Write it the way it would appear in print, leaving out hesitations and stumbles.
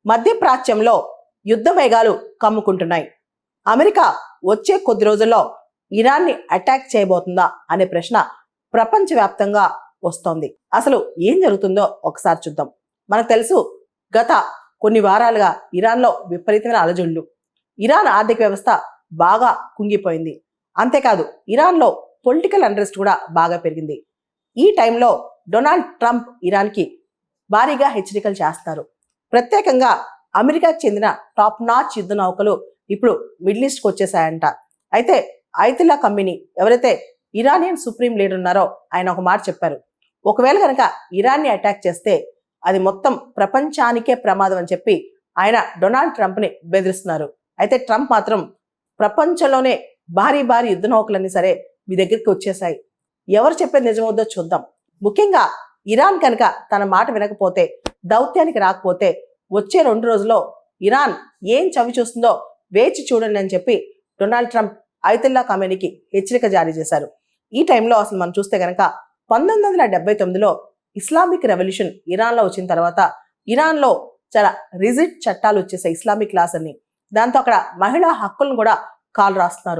మధ్యప్రాచ్యంలో యుద్ధ మేఘాలు కమ్ముకుంటున్నాయి. అమెరికా వచ్చే కొద్ది రోజుల్లో ఇరాన్ని అటాక్ చేయబోతుందా అనే ప్రశ్న ప్రపంచవ్యాప్తంగా వస్తోంది. అసలు ఏం జరుగుతుందో ఒకసారి చూద్దాం. మనకు తెలుసు, గత కొన్ని వారాలుగా ఇరాన్లో విపరీతమైన అలజడులు, ఇరాన్ ఆర్థిక వ్యవస్థ బాగా కుంగిపోయింది. అంతేకాదు, ఇరాన్లో పొలిటికల్ అన్రెస్ట్ కూడా బాగా పెరిగింది. ఈ టైంలో డొనాల్డ్ ట్రంప్ ఇరాన్కి భారీగా హెచ్చరికలు చేస్తారు. ప్రత్యేకంగా అమెరికాకు చెందిన టాప్ నాచ్ యుద్ధ నౌకలు ఇప్పుడు మిడిల్ ఈస్ట్కి వచ్చేసాయంట. అయితే అయతుల్లా ఖమేనీ, ఎవరైతే ఇరానియన్ సుప్రీం లీడర్ ఉన్నారో, ఆయన ఒక మాట చెప్పారు. ఒకవేళ కనుక ఇరాన్ని అటాక్ చేస్తే అది మొత్తం ప్రపంచానికే ప్రమాదం అని చెప్పి ఆయన డొనాల్డ్ ట్రంప్ని బెదిరిస్తున్నారు. అయితే ట్రంప్ మాత్రం ప్రపంచంలోనే భారీ భారీ యుద్ధ నౌకలన్నీ సరే మీ దగ్గరికి వచ్చేసాయి, ఎవరు చెప్పేది నిజమవుద్దో చూద్దాం. ముఖ్యంగా ఇరాన్ కనుక తన మాట వినకపోతే, దౌత్యానికి రాకపోతే వచ్చే 2 రోజుల్లో ఇరాన్ ఏం చవి చూస్తుందో వేచి చూడండి అని చెప్పి డొనాల్డ్ ట్రంప్ అయతుల్లా ఖమేనీకి హెచ్చరిక జారీ చేశారు. ఈ టైంలో అసలు మనం చూస్తే కనుక 1979లో ఇస్లామిక్ రెవల్యూషన్ ఇరాన్లో వచ్చిన తర్వాత ఇరాన్లో చాలా రిజిడ్ చట్టాలు వచ్చేసాయి, ఇస్లామిక్ లాస్ అని. దాంతో అక్కడ మహిళా హక్కులను కూడా కాలు రాస్తున్నారు.